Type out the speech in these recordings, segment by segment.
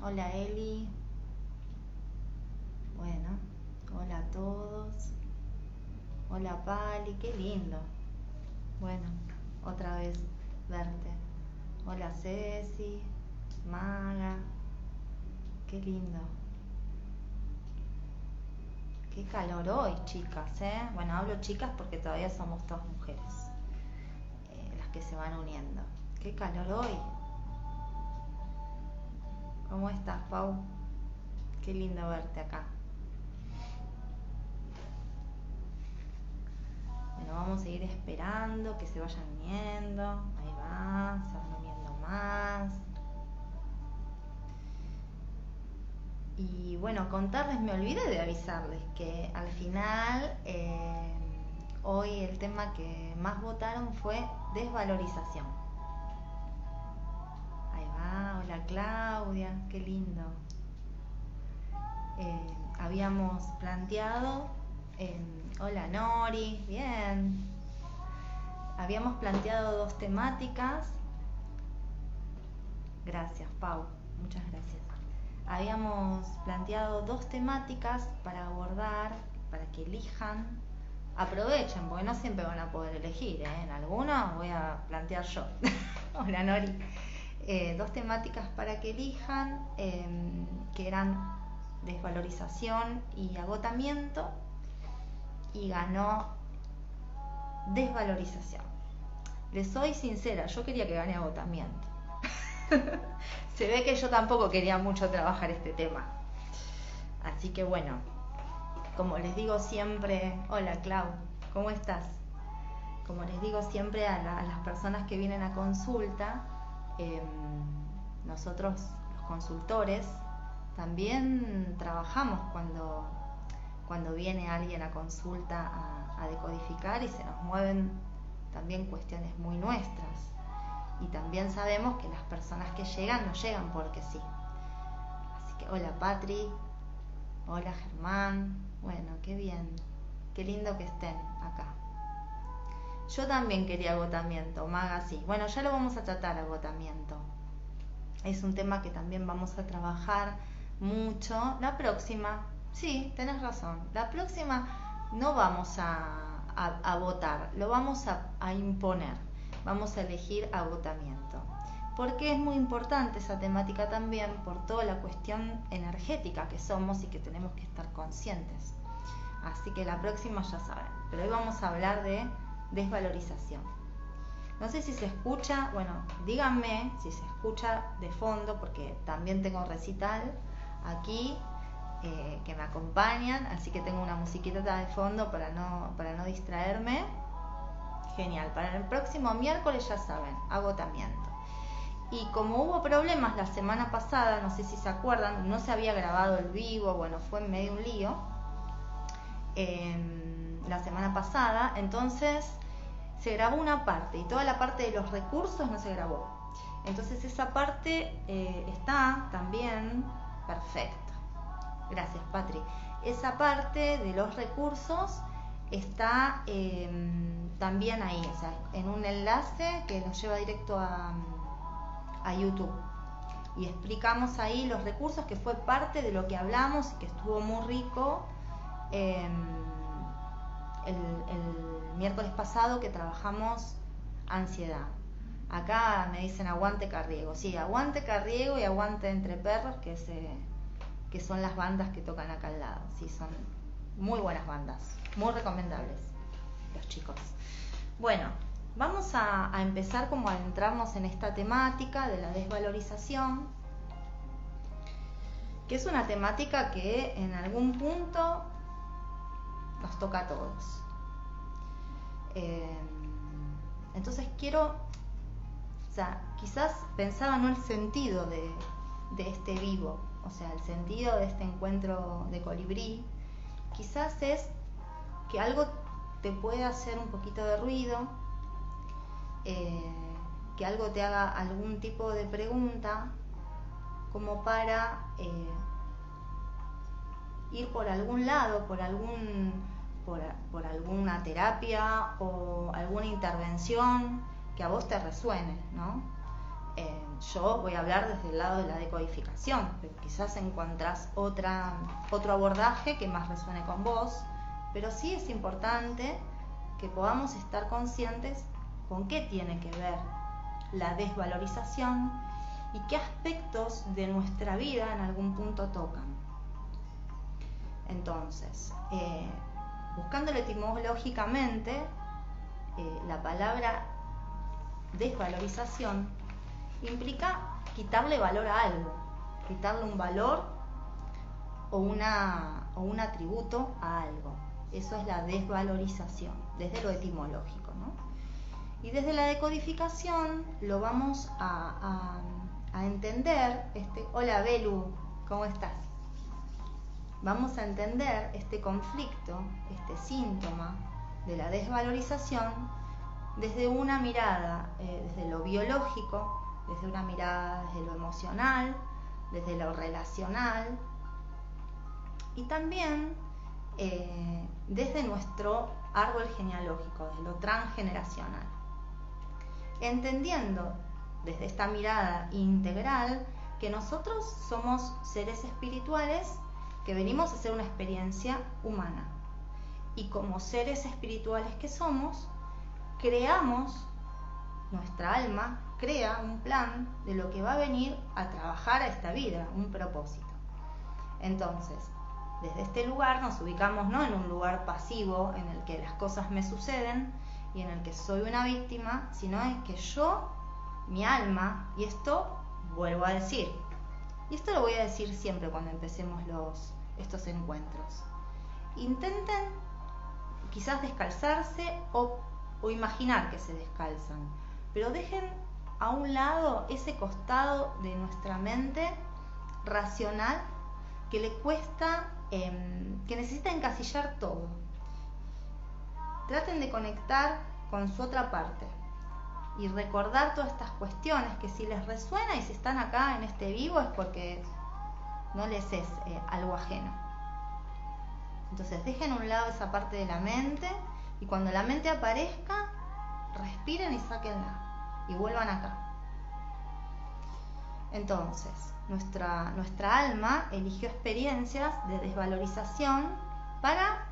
Hola Eli, bueno, hola a todos, hola Pali, qué lindo, bueno, otra vez verte, hola Ceci, Maga, qué lindo, qué calor hoy chicas, bueno hablo chicas porque todavía somos todas mujeres, las que se van uniendo, qué calor hoy, ¿cómo estás Pau? Qué lindo verte acá. Bueno, vamos a ir esperando que se vayan uniendo. Ahí va, se van uniendo más. Y bueno, contarles, me olvidé de avisarles que al final hoy el tema que más votaron fue desvalorización. Ahí va, hola Claudia, qué lindo. Habíamos planteado, hola Nori, bien. Habíamos planteado dos temáticas. Gracias, Pau, muchas gracias. Habíamos planteado dos temáticas para abordar, para que elijan. Aprovechen, porque no siempre van a poder elegir, en algunos voy a plantear yo. Hola Nori. Dos temáticas para que elijan, que eran desvalorización y agotamiento, y ganó desvalorización. Les soy sincera, yo quería que gane agotamiento. Se ve que yo tampoco quería mucho trabajar este tema. Así que bueno, como les digo siempre, hola Clau, ¿cómo estás? Como les digo siempre a las personas que vienen a consulta, nosotros los consultores también trabajamos cuando viene alguien a consulta a decodificar, y se nos mueven también cuestiones muy nuestras. Y también sabemos que las personas que llegan no llegan porque sí. Así que hola Patri, hola Germán, bueno, qué bien, qué lindo que estén acá. Yo también quería agotamiento, Maga, sí. Bueno, ya lo vamos a tratar, agotamiento. Es un tema que también vamos a trabajar mucho. La próxima, sí, tenés razón, la próxima no vamos a votar, lo vamos a imponer. Vamos a elegir agotamiento, porque es muy importante esa temática también por toda la cuestión energética que somos y que tenemos que estar conscientes. Así que la próxima ya saben, pero hoy vamos a hablar de desvalorización. No sé si se escucha, bueno, díganme si se escucha de fondo, porque también tengo recital aquí que me acompañan, así que tengo una musiquita de fondo para no distraerme. Genial, para el próximo miércoles ya saben, agotamiento. Y como hubo problemas la semana pasada, no sé si se acuerdan, no se había grabado el vivo, bueno, fue en medio un lío la semana pasada, entonces se grabó una parte y toda la parte de los recursos no se grabó. Entonces esa parte está también perfecta. Gracias, Patri. Esa parte de los recursos está también ahí, o sea, en un enlace que nos lleva directo a YouTube. Y explicamos ahí los recursos, que fue parte de lo que hablamos y que estuvo muy rico el miércoles pasado, que trabajamos ansiedad. Acá me dicen aguante Carriego. Sí, aguante Carriego y aguante Entre Perros, que son las bandas que tocan acá al lado. Sí, son muy buenas bandas, muy recomendables los chicos. Bueno, vamos a empezar como a adentrarnos en esta temática de la desvalorización, que es una temática que en algún punto nos toca a todos. Entonces quiero, o sea, quizás pensaba no el sentido de este vivo, o sea, el sentido de este encuentro de colibrí, quizás es que algo te pueda hacer un poquito de ruido, que algo te haga algún tipo de pregunta, como para ir por algún lado, por alguna terapia o alguna intervención que a vos te resuene, ¿no? Yo voy a hablar desde el lado de la decodificación, pero quizás encontrás otro abordaje que más resuene con vos, pero sí es importante que podamos estar conscientes con qué tiene que ver la desvalorización y qué aspectos de nuestra vida en algún punto tocan. Entonces, buscándolo etimológicamente, la palabra desvalorización implica quitarle valor a algo, quitarle un valor o un atributo a algo. Eso es la desvalorización, desde lo etimológico, ¿no? Y desde la decodificación lo vamos a entender. Hola Belu, ¿cómo estás? Vamos a entender este conflicto, este síntoma de la desvalorización desde una mirada, desde lo biológico, desde una mirada desde lo emocional, desde lo relacional y también desde nuestro árbol genealógico, desde lo transgeneracional. Entendiendo desde esta mirada integral que nosotros somos seres espirituales que venimos a hacer una experiencia humana. Y como seres espirituales que somos, creamos, nuestra alma crea un plan de lo que va a venir a trabajar a esta vida, un propósito. Entonces, desde este lugar nos ubicamos no en un lugar pasivo en el que las cosas me suceden y en el que soy una víctima, sino en que yo, mi alma, y esto vuelvo a decir, y esto lo voy a decir siempre cuando empecemos estos encuentros, intenten quizás descalzarse o imaginar que se descalzan, pero dejen a un lado ese costado de nuestra mente racional que le cuesta, que necesita encasillar todo. Traten de conectar con su otra parte y recordar todas estas cuestiones que si les resuena y si están acá en este vivo es porque no les es algo ajeno. Entonces dejen a un lado esa parte de la mente y cuando la mente aparezca, respiren y sáquenla y vuelvan acá. Entonces, nuestra alma eligió experiencias de desvalorización para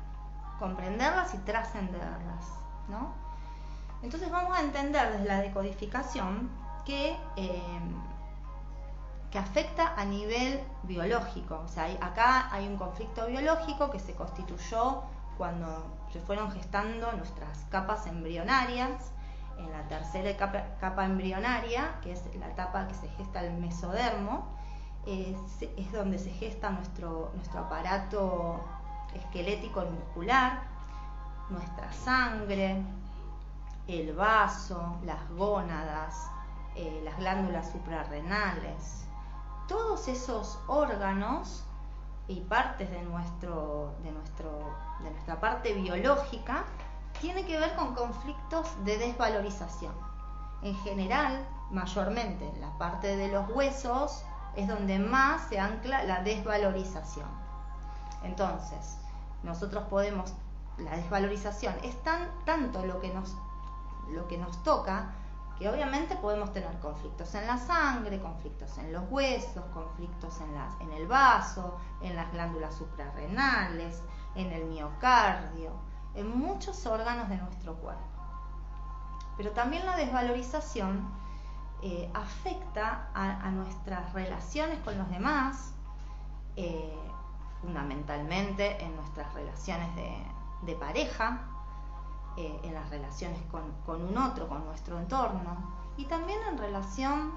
comprenderlas y trascenderlas, ¿no? Entonces vamos a entender desde la decodificación que afecta a nivel biológico. O sea, acá hay un conflicto biológico que se constituyó cuando se fueron gestando nuestras capas embrionarias. En la tercera capa embrionaria, que es la etapa que se gesta el mesodermo, es donde se gesta nuestro aparato esquelético y muscular, nuestra sangre, el vaso, las gónadas, las glándulas suprarrenales. Todos esos órganos y partes de nuestra parte biológica tiene que ver con conflictos de desvalorización. En general, mayormente en la parte de los huesos es donde más se ancla la desvalorización. Entonces, nosotros podemos, la desvalorización es tanto lo que nos toca, que obviamente podemos tener conflictos en la sangre, conflictos en los huesos, conflictos en el vaso, en las glándulas suprarrenales, en el miocardio, en muchos órganos de nuestro cuerpo. Pero también la desvalorización afecta a nuestras relaciones con los demás, fundamentalmente en nuestras relaciones de pareja, en las relaciones con un otro, con nuestro entorno, y también en relación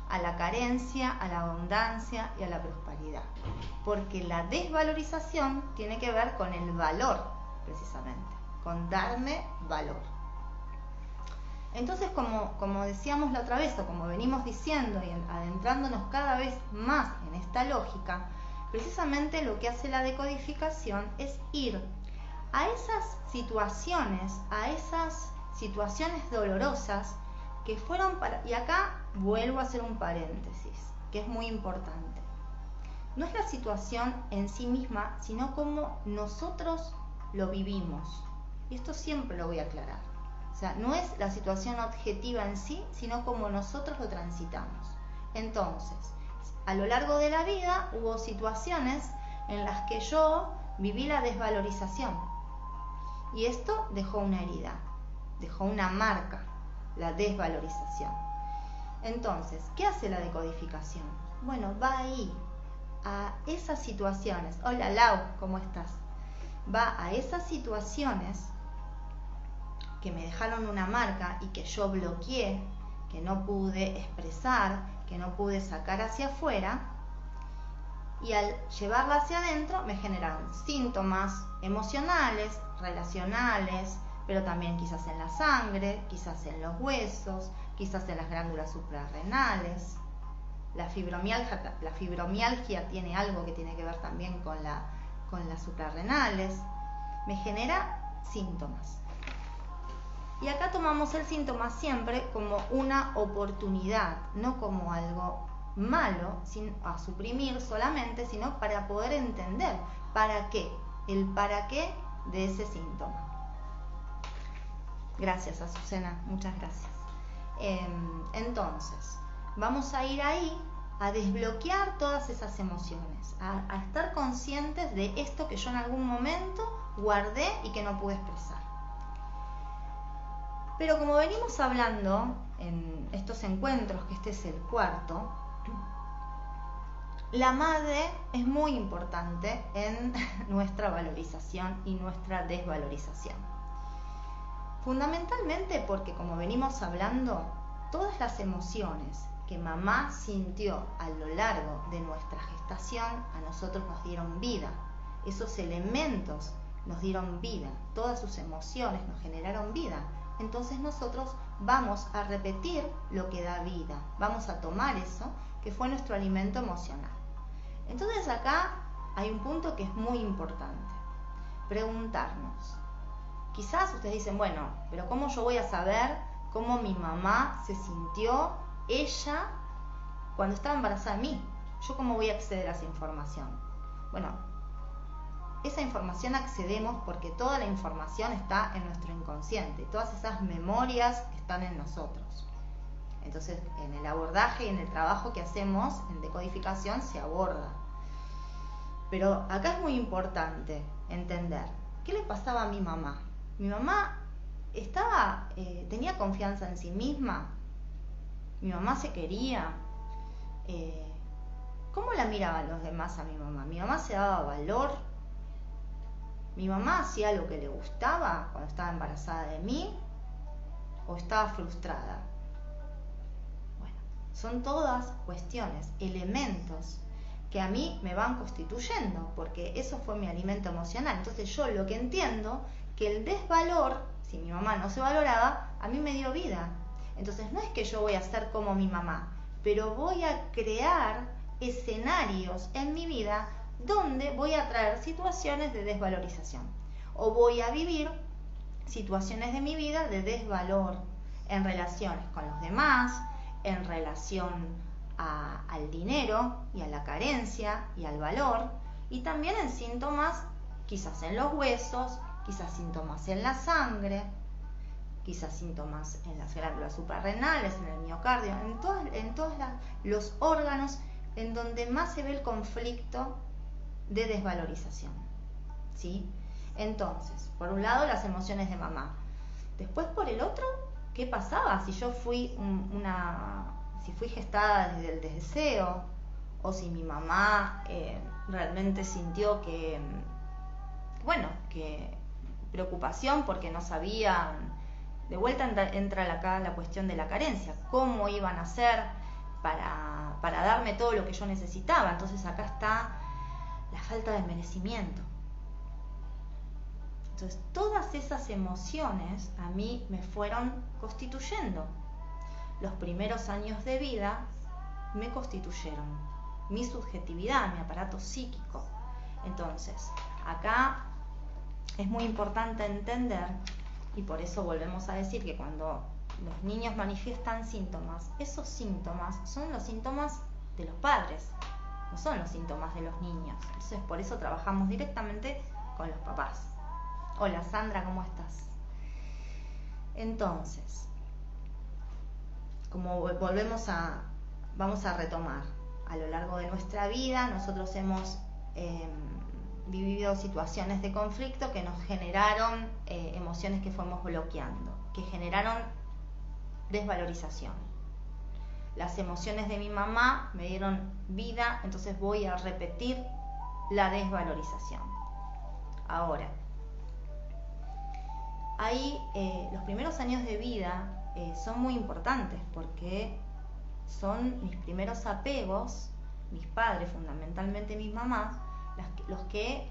a la carencia, a la abundancia y a la prosperidad, porque la desvalorización tiene que ver con el valor, precisamente, con darme valor. Entonces, como decíamos la otra vez, o como venimos diciendo y adentrándonos cada vez más en esta lógica, precisamente lo que hace la decodificación es ir a esas situaciones dolorosas que fueron y acá vuelvo a hacer un paréntesis, que es muy importante. No es la situación en sí misma, sino cómo nosotros lo vivimos. Y esto siempre lo voy a aclarar. O sea, no es la situación objetiva en sí, sino como nosotros lo transitamos. Entonces, a lo largo de la vida hubo situaciones en las que yo viví la desvalorización. Y esto dejó una herida, dejó una marca, la desvalorización. Entonces, ¿qué hace la decodificación? Bueno, va ahí, a esas situaciones. Hola Lau, ¿cómo estás? Va a esas situaciones que me dejaron una marca y que yo bloqueé, que no pude expresar, que no pude sacar hacia afuera, y al llevarla hacia adentro me generaron síntomas emocionales, relacionales, pero también quizás en la sangre, quizás en los huesos, quizás en las glándulas suprarrenales. La fibromialgia tiene algo que tiene que ver también con las suprarrenales. Me genera síntomas. Y acá tomamos el síntoma siempre como una oportunidad, no como algo malo, sin a suprimir solamente, sino para poder entender para qué, el para qué de ese síntoma. Gracias, Azucena, muchas gracias. Entonces, vamos a ir ahí a desbloquear todas esas emociones, a estar conscientes de esto que yo en algún momento guardé y que no pude expresar. Pero como venimos hablando en estos encuentros, que este es el cuarto, la madre es muy importante en nuestra valorización y nuestra desvalorización. Fundamentalmente porque, como venimos hablando, todas las emociones que mamá sintió a lo largo de nuestra gestación a nosotros nos dieron vida. Esos elementos nos dieron vida, todas sus emociones nos generaron vida. Entonces nosotros vamos a repetir lo que da vida, vamos a tomar eso que fue nuestro alimento emocional. Entonces acá hay un punto que es muy importante, preguntarnos. Quizás ustedes dicen, bueno, pero ¿cómo yo voy a saber cómo mi mamá se sintió ella cuando estaba embarazada de mí? ¿Yo cómo voy a acceder a esa información? Bueno, esa información accedemos porque toda la información está en nuestro inconsciente, todas esas memorias están en nosotros. Entonces, en el abordaje y en el trabajo que hacemos en decodificación se aborda. Pero acá es muy importante entender qué le pasaba a mi mamá. Mi mamá tenía confianza en sí misma. Mi mamá se quería. ¿Cómo la miraban los demás a mi mamá? Mi mamá se daba valor. Mi mamá hacía lo que le gustaba cuando estaba embarazada de mí, o estaba frustrada. Bueno, son todas cuestiones, elementos que a mí me van constituyendo, porque eso fue mi alimento emocional. Entonces yo lo que entiendo, que el desvalor, si mi mamá no se valoraba, a mí me dio vida. Entonces no es que yo voy a ser como mi mamá, pero voy a crear escenarios en mi vida donde voy a traer situaciones de desvalorización, o voy a vivir situaciones de mi vida de desvalor en relaciones con los demás, en relación al dinero y a la carencia y al valor, y también en síntomas, quizás en los huesos, quizás síntomas en la sangre, quizás síntomas en las glándulas suprarrenales, en el miocardio, en todos los órganos en donde más se ve el conflicto de desvalorización, ¿sí? Entonces, por un lado, las emociones de mamá. Después, por el otro, ¿qué pasaba si yo fui si fui gestada desde el deseo, o si mi mamá realmente sintió que preocupación porque no sabían? De vuelta entra acá la cuestión de la carencia. ¿Cómo iban a hacer para darme todo lo que yo necesitaba? Entonces acá está la falta de merecimiento. Entonces todas esas emociones a mí me fueron constituyendo. Los primeros años de vida me constituyeron mi subjetividad, mi aparato psíquico. Entonces acá es muy importante entender, y por eso volvemos a decir que cuando los niños manifiestan síntomas, esos síntomas son los síntomas de los padres, no son los síntomas de los niños. Entonces por eso trabajamos directamente con los papás. Hola Sandra, ¿cómo estás? Entonces, como vamos a retomar, a lo largo de nuestra vida nosotros hemos vivido situaciones de conflicto que nos generaron emociones que fuimos bloqueando, que generaron desvalorización. Las emociones de mi mamá me dieron vida, entonces voy a repetir la desvalorización. Ahora, ahí los primeros años de vida son muy importantes porque son mis primeros apegos, mis padres, fundamentalmente mi mamá, los que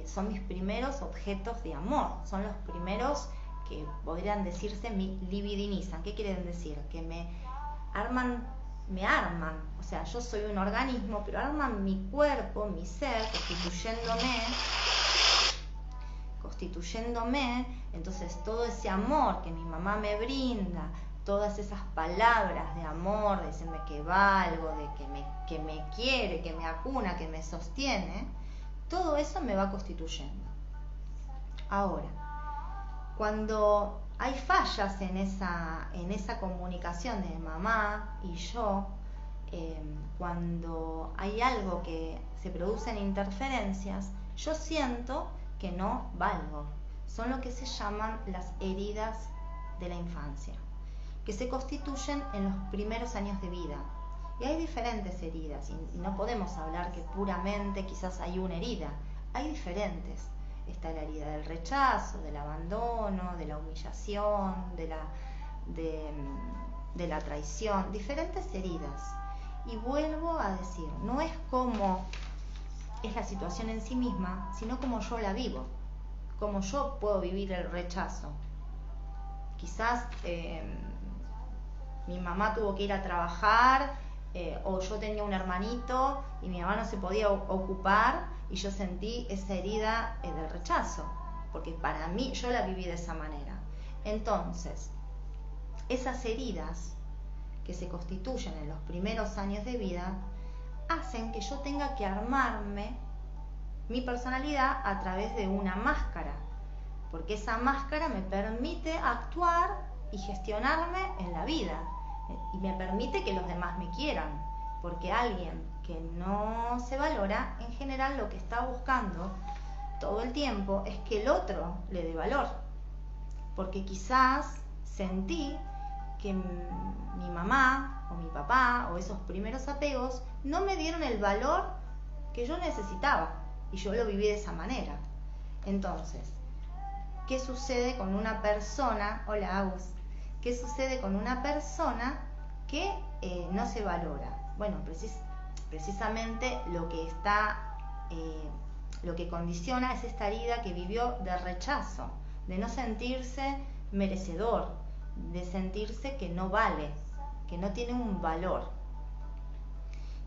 son mis primeros objetos de amor, son los primeros que podrían decirse me libidinizan. ¿Qué quieren decir? Que me arman, o sea, yo soy un organismo, pero arman mi cuerpo, mi ser, constituyéndome, entonces todo ese amor que mi mamá me brinda, todas esas palabras de amor, de decirme que valgo, de que me quiere, que me acuna, que me sostiene, todo eso me va constituyendo. Ahora, cuando hay fallas en esa comunicación de mamá y yo, cuando hay algo que se producen interferencias, yo siento que no valgo. Son lo que se llaman las heridas de la infancia, que se constituyen en los primeros años de vida. Y hay diferentes heridas, y no podemos hablar que puramente quizás hay una herida, hay diferentes. Está la herida del rechazo, del abandono, de la humillación, de la traición, diferentes heridas. Y vuelvo a decir, no es como es la situación en sí misma, sino como yo la vivo, como yo puedo vivir el rechazo. Quizás mi mamá tuvo que ir a trabajar, o yo tenía un hermanito y mi mamá no se podía ocupar y yo sentí esa herida del rechazo, porque para mí yo la viví de esa manera. Entonces, esas heridas que se constituyen en los primeros años de vida hacen que yo tenga que armarme mi personalidad a través de una máscara, porque esa máscara me permite actuar y gestionarme en la vida, y me permite que los demás me quieran, porque alguien que no se valora, en general lo que está buscando todo el tiempo es que el otro le dé valor, porque quizás sentí que mi mamá o mi papá o esos primeros apegos no me dieron el valor que yo necesitaba, y yo lo viví de esa manera. Entonces, ¿qué sucede con una persona? Hola, Agus. ¿Qué sucede con una persona que no se valora? Bueno, precisamente lo que condiciona es esta herida que vivió de rechazo, de no sentirse merecedor, de sentirse que no vale, que no tiene un valor.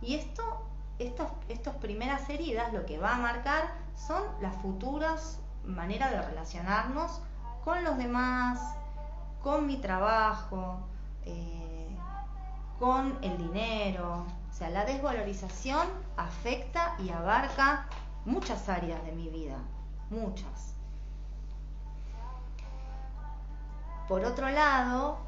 Y estas primeras heridas lo que va a marcar son las futuras maneras de relacionarnos con los demás, con mi trabajo, con el dinero. O sea, la desvalorización afecta y abarca muchas áreas de mi vida, muchas. Por otro lado,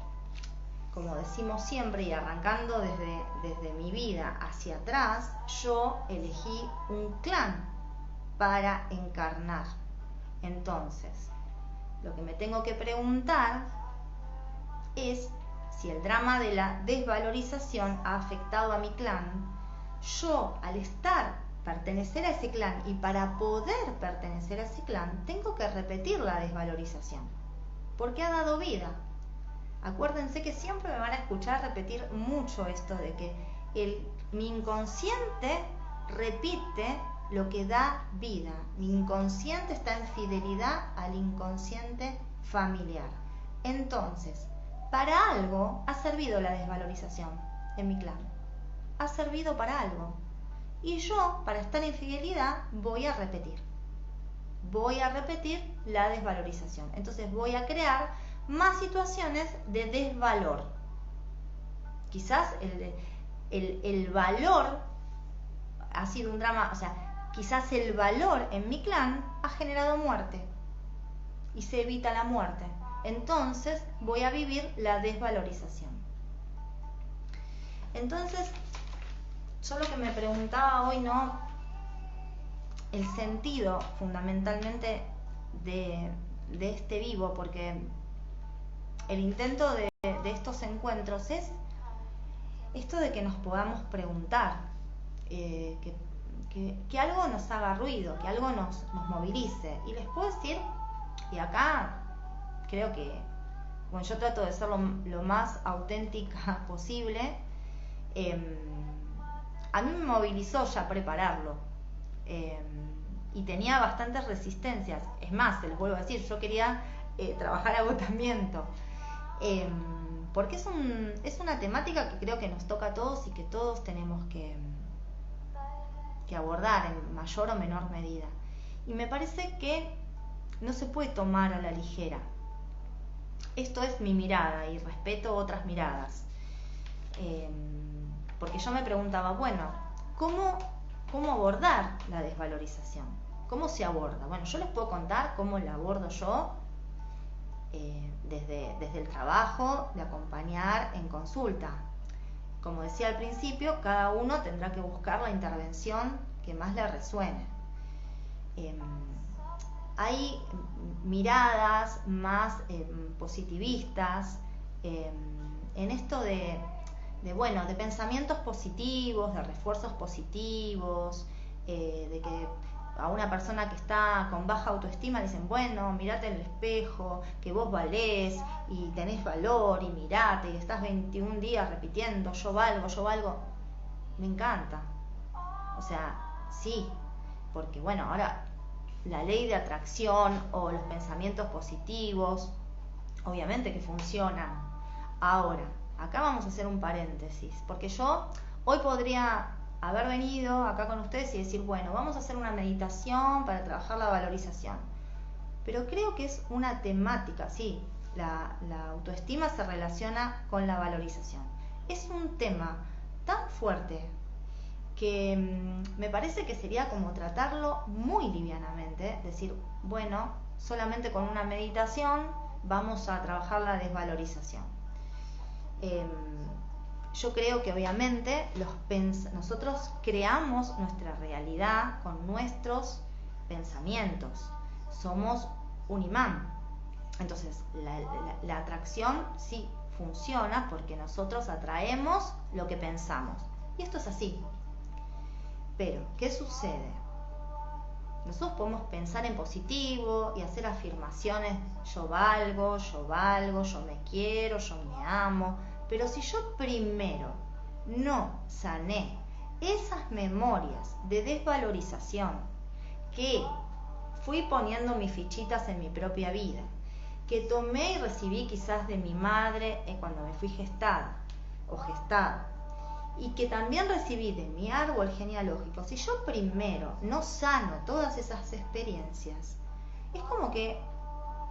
como decimos siempre y arrancando desde mi vida hacia atrás, yo elegí un clan para encarnar. Entonces, lo que me tengo que preguntar es si el drama de la desvalorización ha afectado a mi clan. Yo, al pertenecer a ese clan, y para poder pertenecer a ese clan, tengo que repetir la desvalorización, porque ha dado vida. Acuérdense que siempre me van a escuchar repetir mucho esto de que mi inconsciente repite lo que da vida. Mi inconsciente está en fidelidad al inconsciente familiar. Entonces, para algo ha servido la desvalorización en mi clan. Ha servido para algo. Y yo, para estar en fidelidad, voy a repetir la desvalorización. Entonces voy a crear más situaciones de desvalor. Quizás el valor ha sido un drama, o sea, quizás el valor en mi clan ha generado muerte y se evita la muerte. entonces voy a vivir la desvalorización. Entonces, yo lo que me preguntaba hoy, ¿no? El sentido fundamentalmente de este vivo, porque el intento de estos encuentros es esto de que nos podamos preguntar, que algo nos haga ruido, que algo nos movilice. Y les puedo decir, y acá creo que, bueno, yo trato de ser lo más auténtica posible. A mí me movilizó ya prepararlo, y tenía bastantes resistencias. Es más, les vuelvo a decir, yo quería trabajar agotamiento, porque es una temática que creo que nos toca a todos y que todos tenemos que abordar en mayor o menor medida. Y me parece que no se puede tomar a la ligera. Esto es mi mirada y respeto otras miradas. Porque yo me preguntaba, bueno, ¿cómo abordar la desvalorización? ¿Cómo se aborda? Bueno, yo les puedo contar cómo la abordo yo, desde el trabajo de acompañar en consulta. Como decía al principio, cada uno tendrá que buscar la intervención que más le resuene. Hay miradas más positivistas en esto de pensamientos positivos, de refuerzos positivos, de que a una persona que está con baja autoestima dicen, bueno, mirate en el espejo, que vos valés y tenés valor, y mirate, y estás 21 días repitiendo, yo valgo. Me encanta. O sea, sí, porque bueno, ahora la ley de atracción o los pensamientos positivos, obviamente que funcionan. Ahora, acá vamos a hacer un paréntesis, porque yo hoy podría haber venido acá con ustedes y decir, bueno, vamos a hacer una meditación para trabajar la valorización. Pero creo que es una temática, sí, la autoestima se relaciona con la valorización. Es un tema tan fuerte que me parece que sería como tratarlo muy livianamente, decir, bueno, solamente con una meditación vamos a trabajar la desvalorización. Yo creo que obviamente nosotros creamos nuestra realidad con nuestros pensamientos. Somos un imán. Entonces, la atracción sí funciona porque nosotros atraemos lo que pensamos. Y esto es así. Pero, ¿qué sucede? Nosotros podemos pensar en positivo y hacer afirmaciones, yo valgo, yo me quiero, yo me amo. Pero si yo primero no sané esas memorias de desvalorización que fui poniendo mis fichitas en mi propia vida, que tomé y recibí quizás de mi madre cuando me fui gestada o gestada, y que también recibí de mi árbol genealógico, si yo primero no sano todas esas experiencias, es como que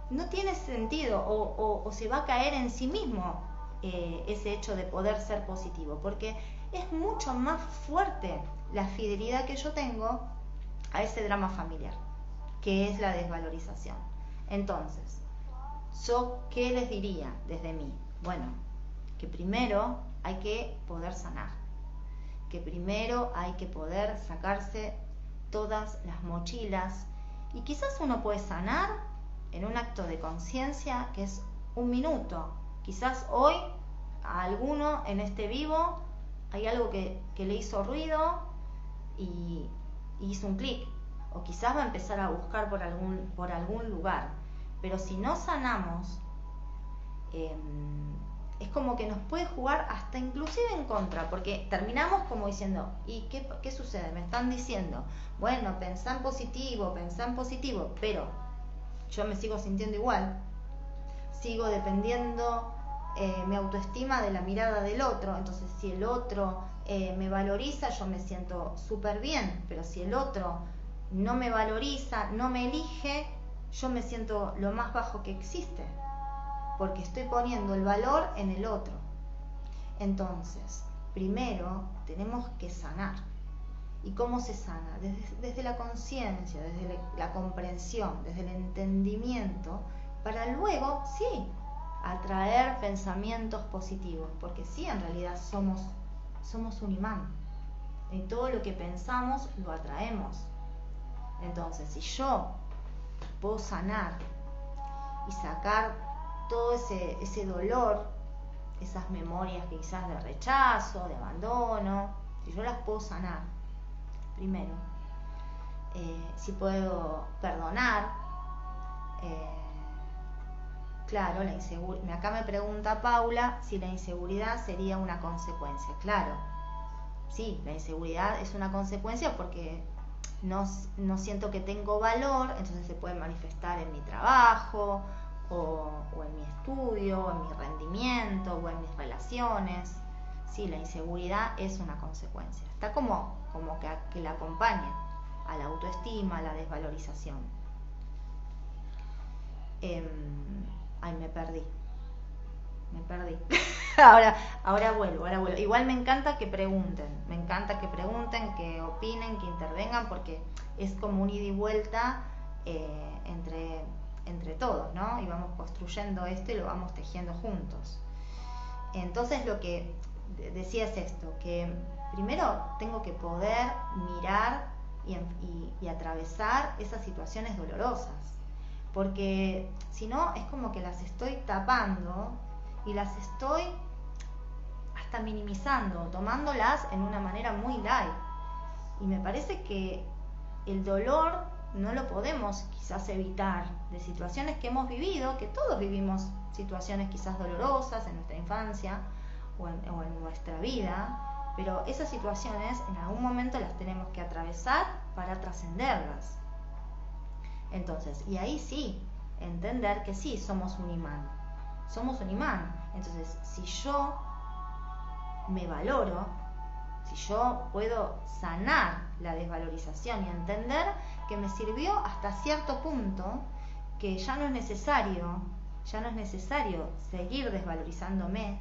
no tiene sentido o se va a caer en sí mismo ese hecho de poder ser positivo, porque es mucho más fuerte la fidelidad que yo tengo a ese drama familiar, que es la desvalorización. Entonces, ¿yo qué les diría desde mí? Bueno, que primero hay que poder sanar, que primero hay que poder sacarse todas las mochilas, y quizás uno puede sanar en un acto de conciencia que es 1 minuto. Quizás hoy a alguno en este vivo hay algo que le hizo ruido y hizo un clic, o quizás va a empezar a buscar por algún lugar. Pero si no sanamos, es como que nos puede jugar hasta inclusive en contra, porque terminamos como diciendo, ¿y qué sucede? Me están diciendo, bueno, pensá en positivo, pero yo me sigo sintiendo igual, sigo dependiendo mi autoestima de la mirada del otro. Entonces, si el otro me valoriza, yo me siento súper bien, pero si el otro no me valoriza, no me elige, yo me siento lo más bajo que existe, porque estoy poniendo el valor en el otro. Entonces, primero tenemos que sanar. ¿Y cómo se sana? Desde la conciencia, desde la comprensión, desde el entendimiento para luego, sí, atraer pensamientos positivos, porque sí, en realidad somos un imán, y todo lo que pensamos lo atraemos. Entonces, si yo puedo sanar y sacar todo ese dolor, esas memorias quizás de rechazo, de abandono, si yo las puedo sanar, primero, si puedo perdonar, claro, la inseguridad. Acá me pregunta Paula si la inseguridad sería una consecuencia. Claro, sí, la inseguridad es una consecuencia porque no siento que tengo valor, entonces se puede manifestar en mi trabajo, o en mi estudio, o en mi rendimiento, o en mis relaciones. Sí, la inseguridad es una consecuencia. Está como que la acompaña a la autoestima, a la desvalorización. Ay, me perdí. ahora vuelvo. Igual me encanta que pregunten, que opinen, que intervengan, porque es como un ida y vuelta entre todos, ¿no? Y vamos construyendo esto y lo vamos tejiendo juntos. Entonces, lo que decía es esto, que primero tengo que poder mirar y atravesar esas situaciones dolorosas, porque si no es como que las estoy tapando y las estoy hasta minimizando, tomándolas en una manera muy light. Y me parece que el dolor no lo podemos quizás evitar, de situaciones que hemos vivido, que todos vivimos situaciones quizás dolorosas en nuestra infancia o en nuestra vida, pero esas situaciones en algún momento las tenemos que atravesar para trascenderlas. Entonces, y ahí sí, entender que sí, somos un imán. Entonces, si yo me valoro, si yo puedo sanar la desvalorización y entender que me sirvió hasta cierto punto, que ya no es necesario seguir desvalorizándome,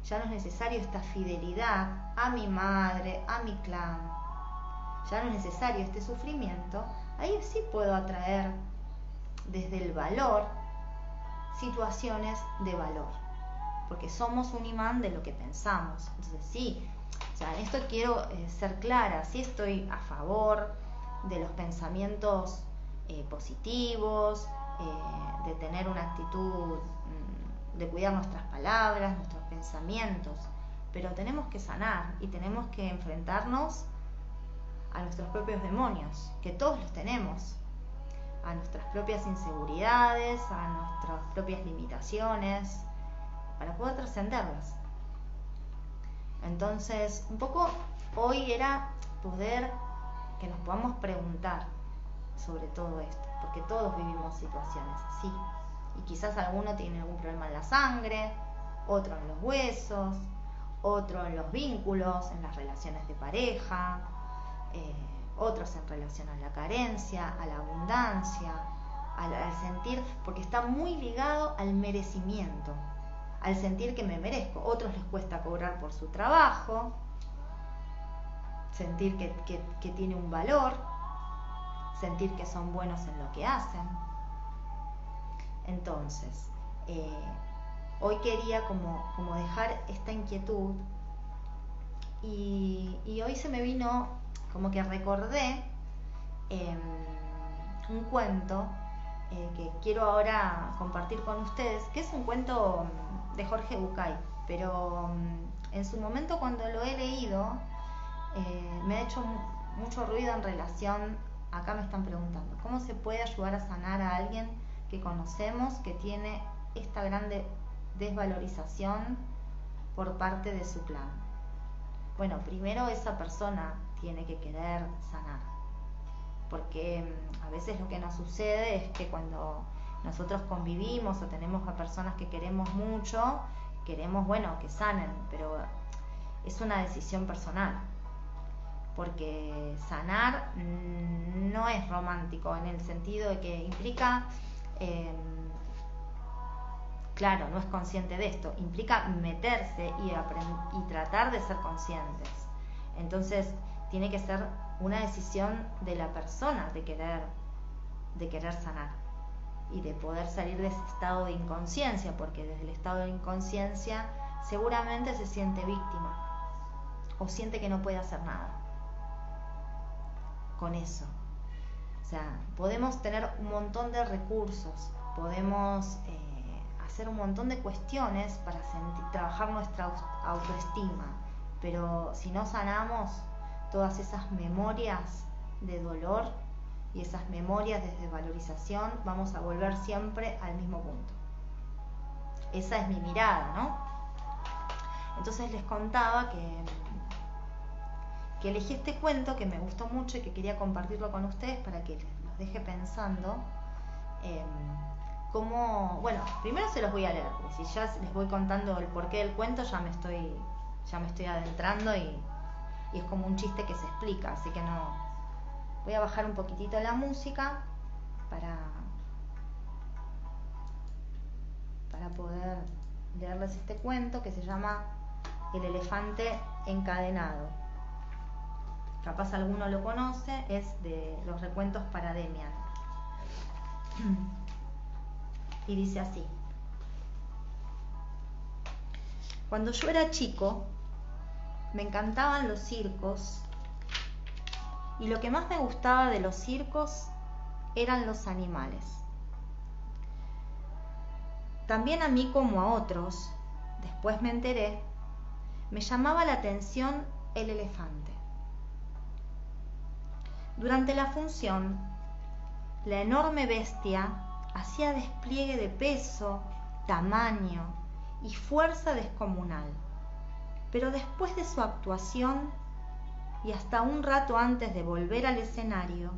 ya no es necesario esta fidelidad a mi madre, a mi clan, ya no es necesario este sufrimiento, ahí sí puedo atraer desde el valor situaciones de valor, porque somos un imán de lo que pensamos. Entonces sí, o sea, en esto quiero ser clara, sí estoy a favor de los pensamientos positivos, de tener una actitud, de cuidar nuestras palabras, nuestros pensamientos, pero tenemos que sanar y tenemos que enfrentarnos a nuestros propios demonios, que todos los tenemos, a nuestras propias inseguridades, a nuestras propias limitaciones, para poder trascenderlas. Entonces, un poco hoy era poder que nos podamos preguntar sobre todo esto, porque todos vivimos situaciones así, y quizás alguno tiene algún problema en la sangre, otro en los huesos, otro en los vínculos, en las relaciones de pareja, otros en relación a la carencia, a la abundancia, al sentir, porque está muy ligado al merecimiento, al sentir que me merezco. Otros les cuesta cobrar por su trabajo, sentir que tiene un valor, sentir que son buenos en lo que hacen. Entonces, hoy quería como dejar esta inquietud, y hoy se me vino como que recordé un cuento que quiero ahora compartir con ustedes, que es un cuento de Jorge Bucay, pero en su momento cuando lo he leído me ha hecho mucho ruido en relación, acá me están preguntando, ¿cómo se puede ayudar a sanar a alguien que conocemos que tiene esta grande desvalorización por parte de su clan? Bueno, primero esa persona tiene que querer sanar, porque a veces lo que nos sucede es que cuando nosotros convivimos o tenemos a personas que queremos mucho, queremos, bueno, que sanen, pero es una decisión personal, porque sanar no es romántico en el sentido de que implica, claro, no es consciente de esto, implica meterse y tratar de ser conscientes. Entonces tiene que ser una decisión de la persona de querer sanar. y de poder salir de ese estado de inconsciencia, porque desde el estado de inconsciencia seguramente se siente víctima o siente que no puede hacer nada con eso. O sea, podemos tener un montón de recursos, podemos hacer un montón de cuestiones para trabajar nuestra autoestima, pero si no sanamos todas esas memorias de dolor y esas memorias de desvalorización, vamos a volver siempre al mismo punto. Esa es mi mirada, ¿no? Entonces les contaba que elegí este cuento que me gustó mucho y que quería compartirlo con ustedes para que los deje pensando cómo, bueno, primero se los voy a leer, porque si ya les voy contando el porqué del cuento ya me estoy adentrando y es como un chiste que se explica, así que no. Voy a bajar un poquitito la música para poder leerles este cuento que se llama El elefante encadenado. Capaz alguno lo conoce, es de los recuentos para Demian. Y dice así: cuando yo era chico, me encantaban los circos, y lo que más me gustaba de los circos eran los animales. También a mí, como a otros, después me enteré, me llamaba la atención el elefante. Durante la función, la enorme bestia hacía despliegue de peso, tamaño y fuerza descomunal. Pero después de su actuación, y hasta un rato antes de volver al escenario,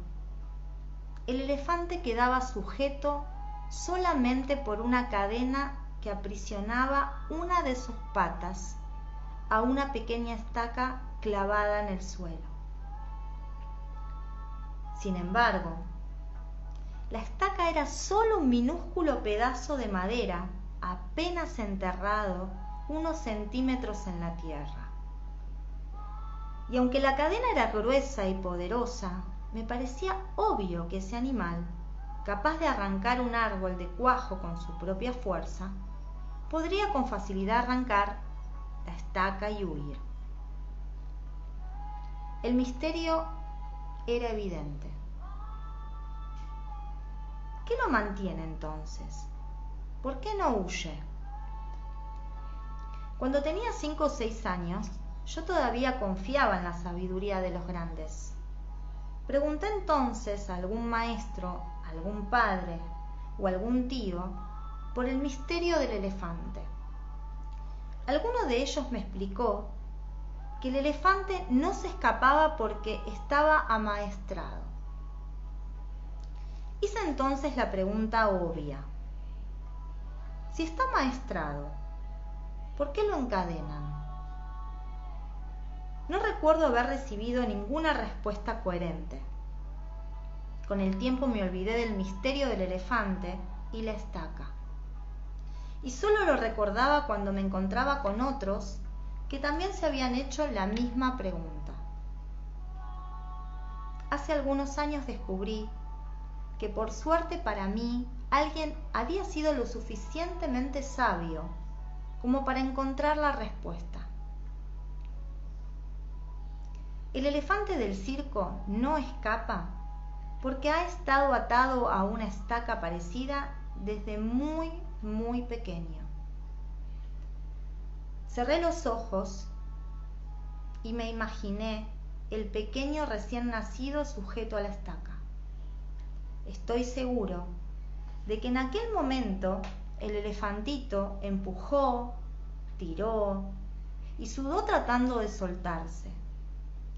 el elefante quedaba sujeto solamente por una cadena que aprisionaba una de sus patas a una pequeña estaca clavada en el suelo. Sin embargo, la estaca era solo un minúsculo pedazo de madera apenas enterrado unos centímetros en la tierra. Y aunque la cadena era gruesa y poderosa, me parecía obvio que ese animal, capaz de arrancar un árbol de cuajo con su propia fuerza, podría con facilidad arrancar la estaca y huir. El misterio era evidente. ¿Qué lo mantiene entonces? ¿Por qué no huye? Cuando tenía 5 o 6 años, yo todavía confiaba en la sabiduría de los grandes. Pregunté entonces a algún maestro, algún padre o algún tío por el misterio del elefante. Alguno de ellos me explicó que el elefante no se escapaba porque estaba amaestrado. Hice entonces la pregunta obvia: si está amaestrado, ¿por qué lo encadenan? No recuerdo haber recibido ninguna respuesta coherente. Con el tiempo me olvidé del misterio del elefante y la estaca. Y solo lo recordaba cuando me encontraba con otros que también se habían hecho la misma pregunta. Hace algunos años descubrí que, por suerte para mí, alguien había sido lo suficientemente sabio como para encontrar la respuesta. El elefante del circo no escapa porque ha estado atado a una estaca parecida desde muy, muy pequeño. Cerré los ojos y me imaginé el pequeño recién nacido sujeto a la estaca. Estoy seguro de que en aquel momento el elefantito empujó, tiró y sudó tratando de soltarse.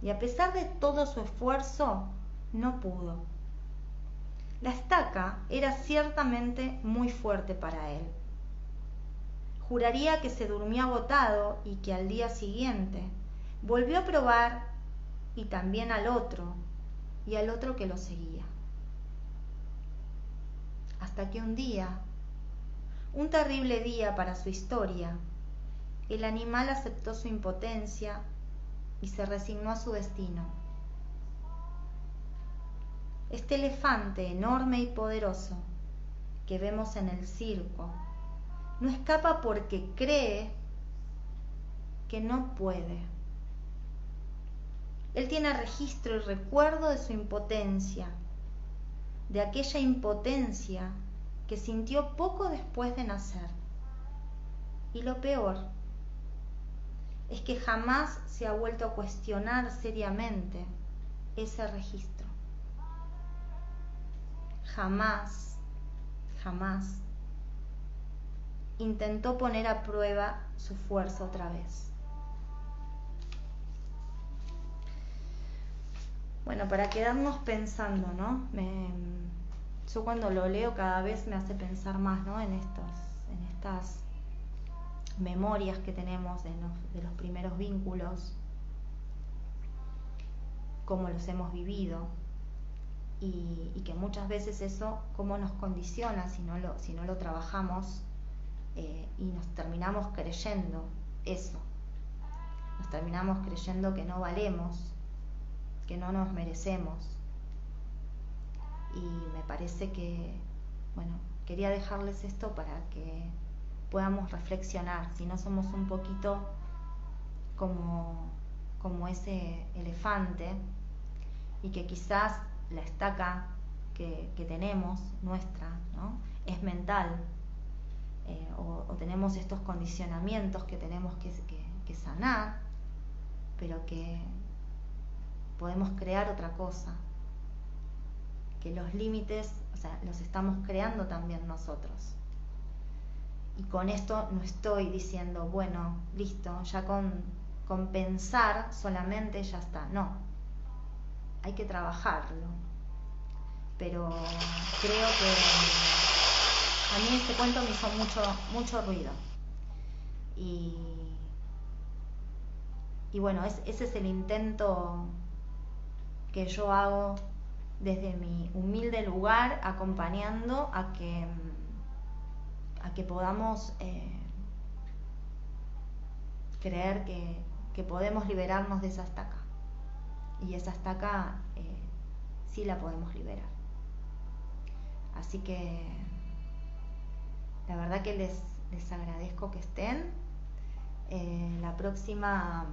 Y a pesar de todo su esfuerzo, no pudo. La estaca era ciertamente muy fuerte para él. Juraría que se durmió agotado y que al día siguiente volvió a probar, y también al otro y al otro que lo seguía. Hasta que un día, un terrible día para su historia, el animal aceptó su impotencia y se resignó a su destino. Este elefante enorme y poderoso que vemos en el circo. No escapa porque cree que no puede. Él tiene registro y recuerdo de su impotencia, de aquella impotencia que sintió poco después de nacer. Y lo peor es que jamás se ha vuelto a cuestionar seriamente ese registro. Jamás intentó poner a prueba su fuerza otra vez. Bueno, para quedarnos pensando, ¿no? Yo cuando lo leo cada vez me hace pensar más, ¿no? en estas memorias que tenemos de los primeros vínculos, cómo los hemos vivido, y que muchas veces eso cómo nos condiciona si no lo trabajamos, y nos terminamos creyendo eso, nos terminamos creyendo que no valemos, que no nos merecemos. Y me parece que, bueno, quería dejarles esto para que podamos reflexionar, si no somos un poquito como ese elefante, y que quizás la estaca que tenemos nuestra, ¿no? es mental, o tenemos estos condicionamientos que tenemos que sanar, pero que podemos crear otra cosa, que los límites, o sea, los estamos creando también nosotros. Y con esto no estoy diciendo, bueno, listo, ya con pensar solamente ya está, no, hay que trabajarlo. Pero creo que a mí este cuento me hizo mucho ruido, y bueno, ese es el intento que yo hago desde mi humilde lugar, acompañando a que podamos creer que podemos liberarnos de esa estaca, y esa estaca sí la podemos liberar. Así que la verdad que les agradezco que estén. La próxima,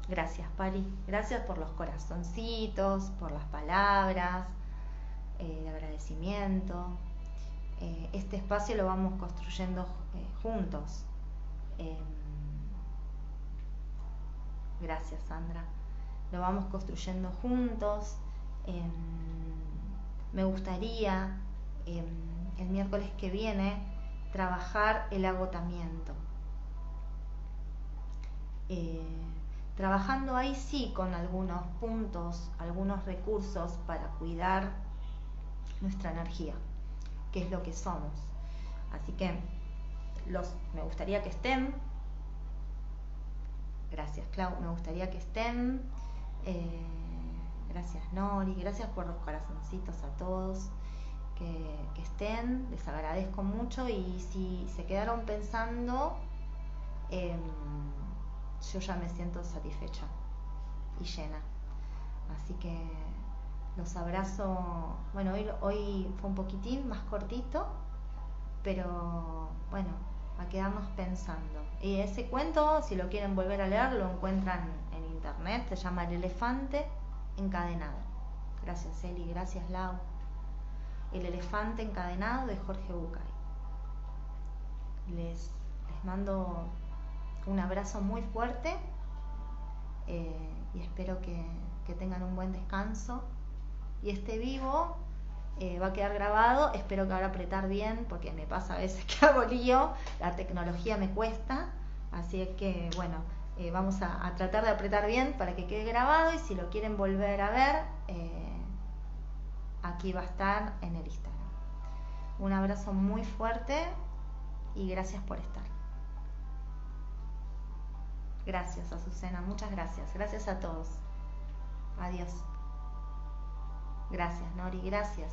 gracias Pali, gracias por los corazoncitos, por las palabras de agradecimiento. Este espacio lo vamos construyendo juntos. Gracias Sandra, lo vamos construyendo juntos. Me gustaría el miércoles que viene trabajar el agotamiento, trabajando ahí sí con algunos puntos, algunos recursos para cuidar nuestra energía, que es lo que somos. Así que me gustaría que estén. Gracias Clau, me gustaría que estén. Gracias Nori, gracias por los corazoncitos a todos, que estén, les agradezco mucho. Y si se quedaron pensando, yo ya me siento satisfecha y llena. Así que los abrazo. Bueno, hoy fue un poquitín más cortito, pero bueno, a quedarnos pensando. Y ese cuento, si lo quieren volver a leer, lo encuentran en internet, se llama El elefante encadenado. Gracias Eli, gracias Lau. El elefante encadenado, de Jorge Bucay. Les mando un abrazo muy fuerte, y espero que tengan un buen descanso. Y este vivo va a quedar grabado, espero que ahora apretar bien, porque me pasa a veces que hago lío, la tecnología me cuesta, así que bueno, vamos a tratar de apretar bien para que quede grabado, y si lo quieren volver a ver, aquí va a estar en el Instagram. Un abrazo muy fuerte y gracias por estar. Gracias Azucena, muchas gracias. Gracias a todos. Adiós. Gracias Nori, gracias.